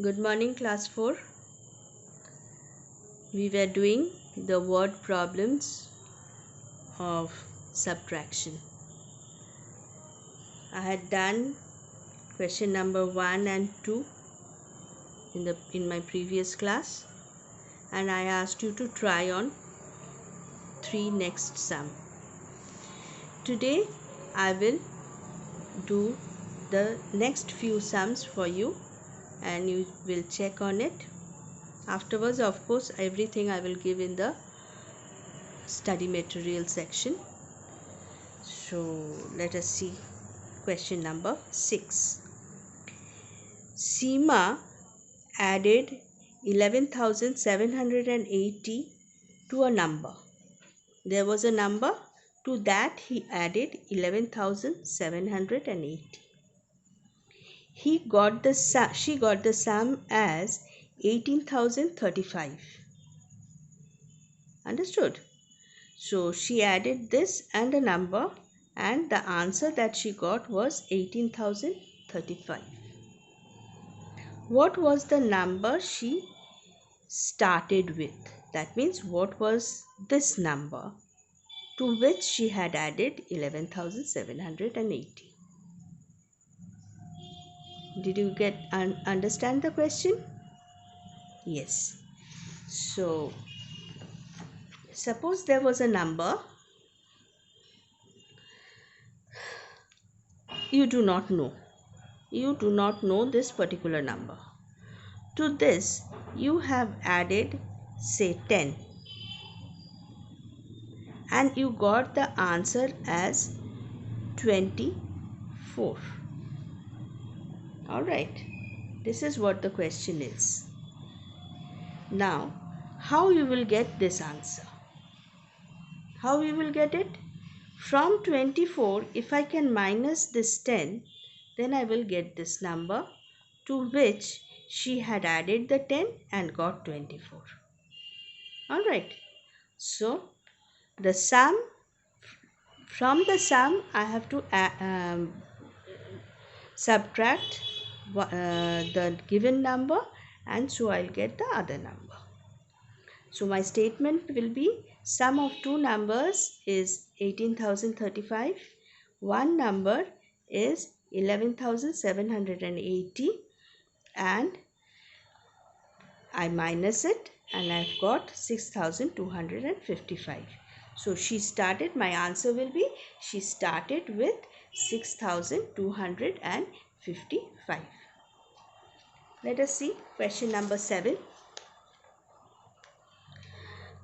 Good morning, class 4. We were doing the word problems of subtraction. I had done question number 1 and 2 in my previous class, and I asked you to try on 3 next sum. Today I will do the next few sums for you and you will check on it. Afterwards, of course, everything I will give in the study material section. So let us see question number 6. Seema added 11,780 to a number. There was a number, to that he added 11,780. She got the sum as 18,035. Understood? So she added this and a number, and the answer that she got was 18,035. What was the number she started with? That means what was this number to which she had added 11,780? Did you understand the question? Yes. So suppose there was a number you do not know. You do not know this particular number. To this you have added say 10 and you got the answer as 24. Alright, this is what the question is. Now, how you will get this answer? How you will get it? From 24, if I can minus this 10, then I will get this number to which she had added the 10 and got 24. Alright, so the sum, from the sum I have to subtract the given number, and so I'll get the other number. So my statement will be sum of two numbers is 18,035. One number is 11,780 and I minus it and I've got 6,255. So my answer will be she started with 6,255. Let us see question number 7.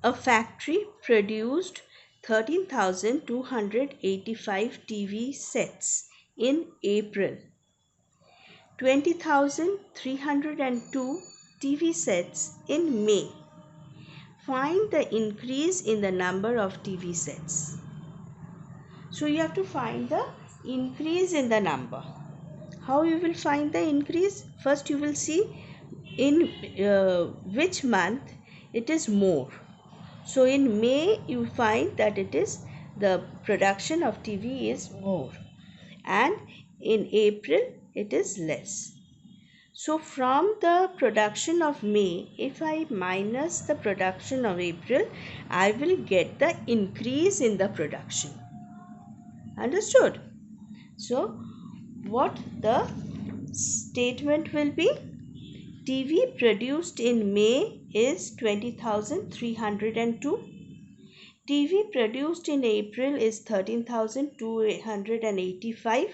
A factory produced 13,285 TV sets in April. 20,302 TV sets in May. Find the increase in the number of TV sets. So you have to find the increase in the number. How you will find the increase? First you will see in which month it is more. So in May you find that it is the production of TV is more, and in April it is less. So from the production of May, if I minus the production of April, I will get the increase in the production. Understood? So what the statement will be? TV produced in May is 20,302. TV produced in April is 13,285.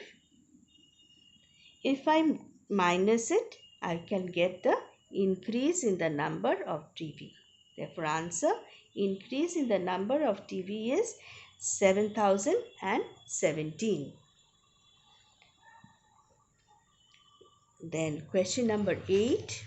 If I minus it, I can get the increase in the number of TV. Therefore, answer increase in the number of TV is 7,017. Then question number 8.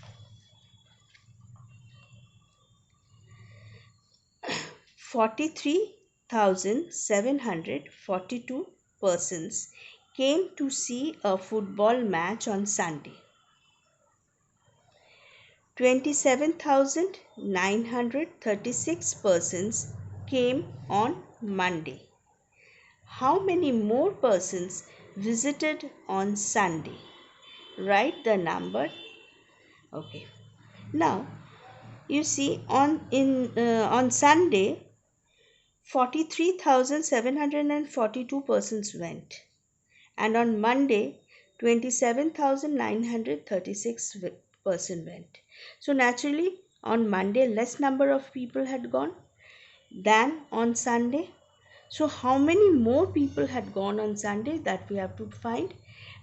43,742 persons came to see a football match on Sunday. 27,936 persons came on Monday. How many more persons visited on Sunday? Write the number Okay. Now you see on Sunday 43,742 persons went, and on Monday 27,936 person went. So naturally on Monday less number of people had gone than on Sunday. So how many more people had gone on Sunday, that we have to find,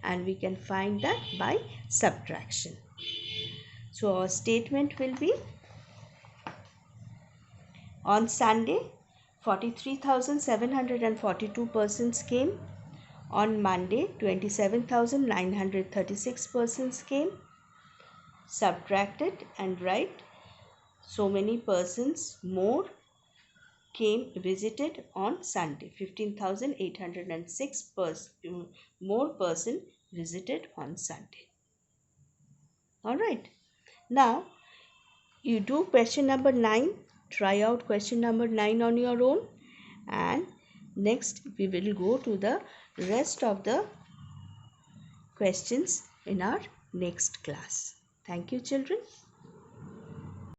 and we can find that by subtraction. So our statement will be, on Sunday 43,742 persons came. On Monday 27,936 persons came. Subtract it and write so many persons more came visited on Sunday. 15,806 more person visited on Sunday. Alright. Now you do question number 9. Try out question number 9 on your own, and next we will go to the rest of the questions in our next class. Thank you, children.